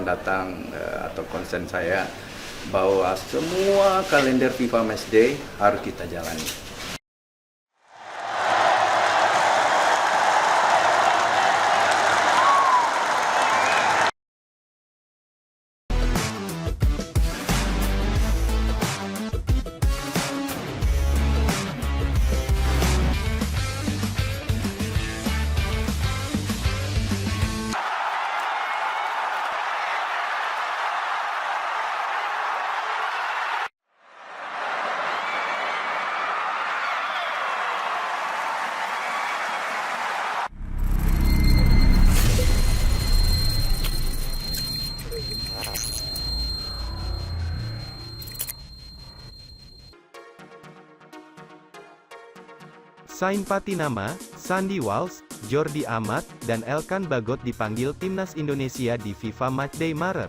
datang atau konsen saya bahwa semua kalender FIFA Matchday harus kita jalani. Sain Patinama, Sandy Walsh, Jordi Amat, dan Elkan Bagot dipanggil Timnas Indonesia di FIFA Matchday Maret.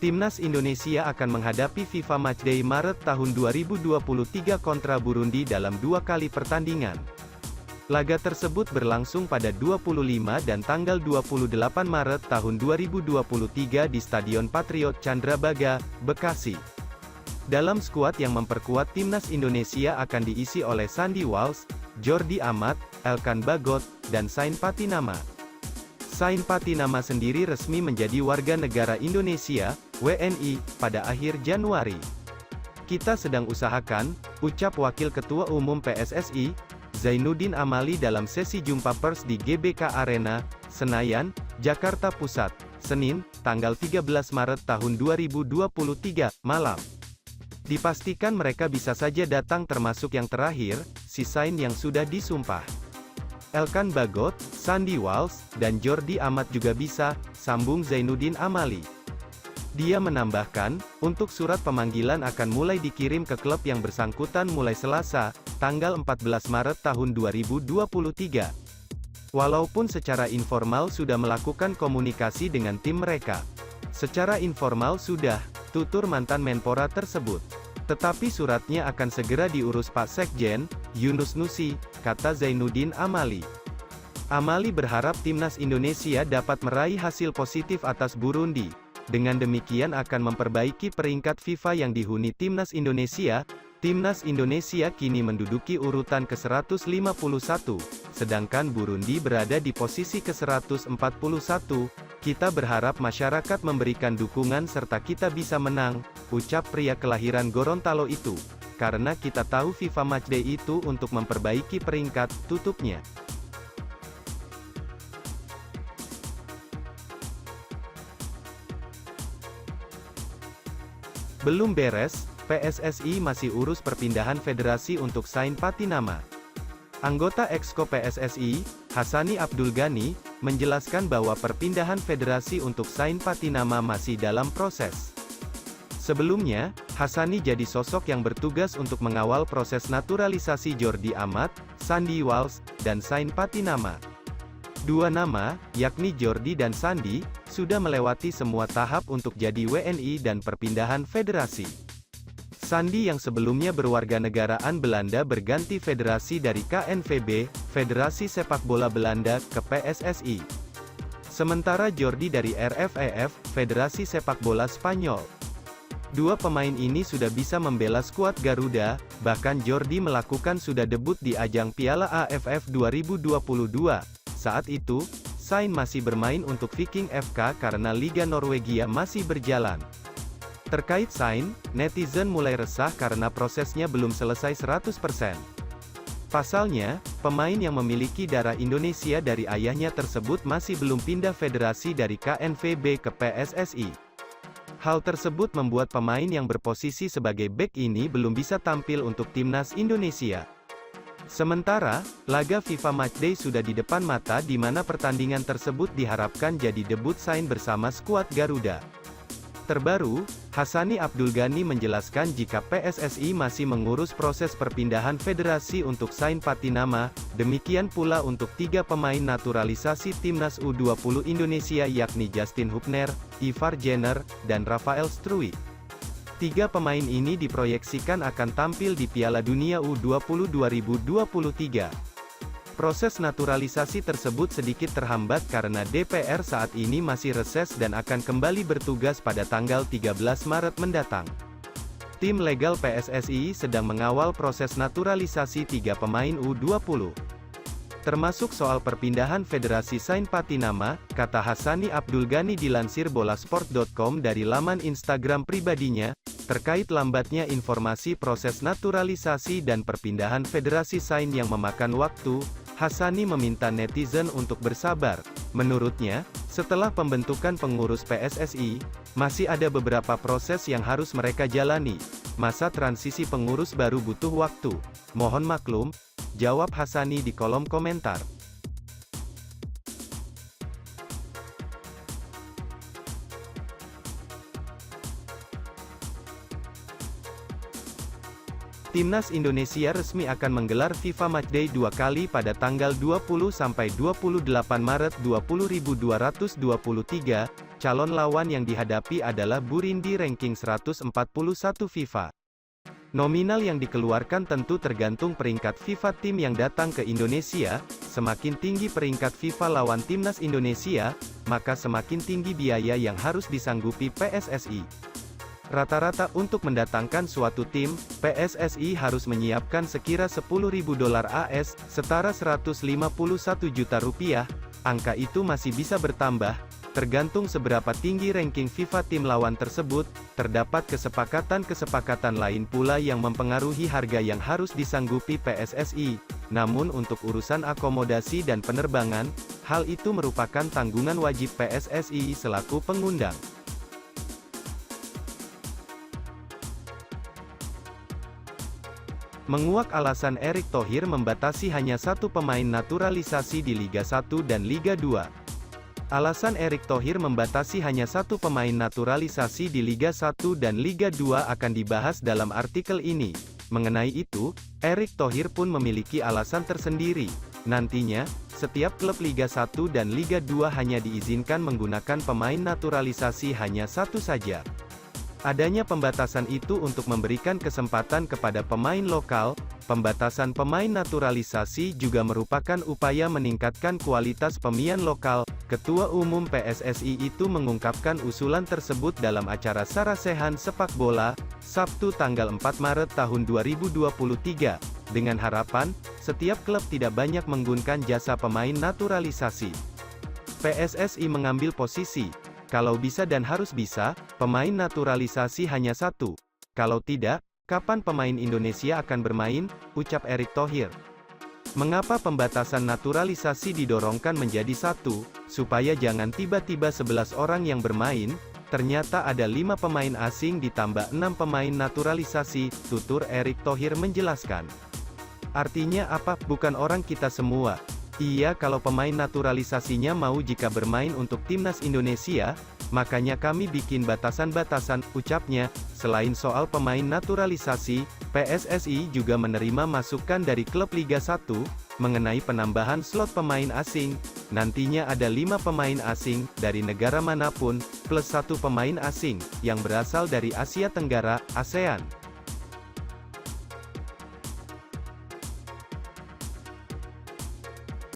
Timnas Indonesia akan menghadapi FIFA Matchday Maret tahun 2023 kontra Burundi dalam 2 kali pertandingan. Laga tersebut berlangsung pada 25 dan tanggal 28 Maret tahun 2023 di Stadion Patriot Candrabaga, Bekasi. Dalam skuad yang memperkuat Timnas Indonesia akan diisi oleh Sandy Walsh, Jordi Amat, Elkan Bagot, dan Sain Patinama. Sain Patinama sendiri resmi menjadi warga negara Indonesia, WNI, pada akhir Januari. Kita sedang usahakan, ucap Wakil Ketua Umum PSSI, Zainuddin Amali dalam sesi jumpa pers di GBK Arena, Senayan, Jakarta Pusat, Senin, tanggal 13 Maret tahun 2023, malam. Dipastikan mereka bisa saja datang termasuk yang terakhir, si Sain yang sudah disumpah. Elkan Bagot, Sandy Walsh, dan Jordi Amat juga bisa, sambung Zainuddin Amali. Dia menambahkan, untuk surat pemanggilan akan mulai dikirim ke klub yang bersangkutan mulai Selasa, tanggal 14 Maret tahun 2023. Walaupun secara informal sudah melakukan komunikasi dengan tim mereka. Secara informal sudah, tutur mantan Menpora tersebut. Tetapi suratnya akan segera diurus Pak Sekjen, Yunus Nusi, kata Zainuddin Amali. Amali berharap Timnas Indonesia dapat meraih hasil positif atas Burundi. Dengan demikian akan memperbaiki peringkat FIFA yang dihuni Timnas Indonesia. Timnas Indonesia kini menduduki urutan ke-151, sedangkan Burundi berada di posisi ke-141. Kita berharap masyarakat memberikan dukungan serta kita bisa menang, ucap pria kelahiran Gorontalo itu. Karena kita tahu FIFA Matchday itu untuk memperbaiki peringkat, tutupnya. Belum beres, PSSI masih urus perpindahan federasi untuk Sain Patinama. Anggota Exco PSSI, Hassani Abdul Ghani, menjelaskan bahwa perpindahan federasi untuk Sain Patinama masih dalam proses. Sebelumnya, Hassani jadi sosok yang bertugas untuk mengawal proses naturalisasi Jordi Amat, Sandy Walsh, dan Sain Patinama. Dua nama, yakni Jordi dan Sandy, sudah melewati semua tahap untuk jadi WNI dan perpindahan federasi. Sandy yang sebelumnya berwarganegaraan Belanda berganti federasi dari KNVB, Federasi Sepak Bola Belanda, ke PSSI. Sementara Jordi dari RFEF, Federasi Sepak Bola Spanyol. Dua pemain ini sudah bisa membela skuad Garuda, bahkan Jordi melakukan sudah debut di ajang Piala AFF 2022. Saat itu, Sain masih bermain untuk Viking FK karena Liga Norwegia masih berjalan. Terkait Sain, netizen mulai resah karena prosesnya belum selesai 100%. Pasalnya, pemain yang memiliki darah Indonesia dari ayahnya tersebut masih belum pindah federasi dari KNVB ke PSSI. Hal tersebut membuat pemain yang berposisi sebagai bek ini belum bisa tampil untuk Timnas Indonesia. Sementara, laga FIFA Matchday sudah di depan mata di mana pertandingan tersebut diharapkan jadi debut Sain bersama skuad Garuda. Terbaru, Hassani Abdul Ghani menjelaskan jika PSSI masih mengurus proses perpindahan federasi untuk Sain Patinama, demikian pula untuk 3 pemain naturalisasi Timnas U20 Indonesia yakni Justin Hubner, Ivar Jenner, dan Rafael Struijk. 3 pemain ini diproyeksikan akan tampil di Piala Dunia U20 2023. Proses naturalisasi tersebut sedikit terhambat karena DPR saat ini masih reses dan akan kembali bertugas pada tanggal 13 Maret mendatang. Tim legal PSSI sedang mengawal proses naturalisasi 3 pemain U20. Termasuk soal perpindahan Federasi Sain Patinama, kata Hassani Abdul Ghani dilansir bolasport.com dari laman Instagram pribadinya, terkait lambatnya informasi proses naturalisasi dan perpindahan Federasi Sain yang memakan waktu, Hassani meminta netizen untuk bersabar. Menurutnya, setelah pembentukan pengurus PSSI, masih ada beberapa proses yang harus mereka jalani. Masa transisi pengurus baru butuh waktu. Mohon maklum, jawab Hassani di kolom komentar. Timnas Indonesia resmi akan menggelar FIFA Matchday 2 kali pada tanggal 20–28 Maret 2023. Calon lawan yang dihadapi adalah Burundi ranking 141 FIFA. Nominal yang dikeluarkan tentu tergantung peringkat FIFA tim yang datang ke Indonesia. Semakin tinggi peringkat FIFA lawan Timnas Indonesia, maka semakin tinggi biaya yang harus disanggupi PSSI. Rata-rata untuk mendatangkan suatu tim, PSSI harus menyiapkan sekira $10.000 AS, setara 151 juta rupiah. Angka itu masih bisa bertambah, tergantung seberapa tinggi ranking FIFA tim lawan tersebut. Terdapat kesepakatan-kesepakatan lain pula yang mempengaruhi harga yang harus disanggupi PSSI. Namun untuk urusan akomodasi dan penerbangan, hal itu merupakan tanggungan wajib PSSI selaku pengundang. Menguak alasan Erick Thohir membatasi hanya satu pemain naturalisasi di Liga 1 dan Liga 2. Alasan Erick Thohir membatasi hanya satu pemain naturalisasi di Liga 1 dan Liga 2 akan dibahas dalam artikel ini. Mengenai itu, Erick Thohir pun memiliki alasan tersendiri. Nantinya, setiap klub Liga 1 dan Liga 2 hanya diizinkan menggunakan pemain naturalisasi hanya satu saja. Adanya pembatasan itu untuk memberikan kesempatan kepada pemain lokal. Pembatasan pemain naturalisasi juga merupakan upaya meningkatkan kualitas pemain lokal. Ketua Umum PSSI itu mengungkapkan usulan tersebut dalam acara Sarasehan Sepak Bola, Sabtu tanggal 4 Maret tahun 2023, dengan harapan, setiap klub tidak banyak menggunakan jasa pemain naturalisasi. PSSI mengambil posisi, kalau bisa dan harus bisa, pemain naturalisasi hanya satu. Kalau tidak, kapan pemain Indonesia akan bermain? Ucap Erick Thohir. Mengapa pembatasan naturalisasi didorongkan menjadi satu? Supaya jangan tiba-tiba 11 orang yang bermain, ternyata ada 5 pemain asing ditambah 6 pemain naturalisasi, tutur Erick Thohir menjelaskan. Artinya apa? Bukan orang kita semua. Iya, kalau pemain naturalisasinya mau jika bermain untuk Timnas Indonesia, makanya kami bikin batasan-batasan, ucapnya. Selain soal pemain naturalisasi, PSSI juga menerima masukan dari klub Liga 1, mengenai penambahan slot pemain asing. Nantinya ada 5 pemain asing, dari negara manapun, plus 1 pemain asing, yang berasal dari Asia Tenggara, ASEAN.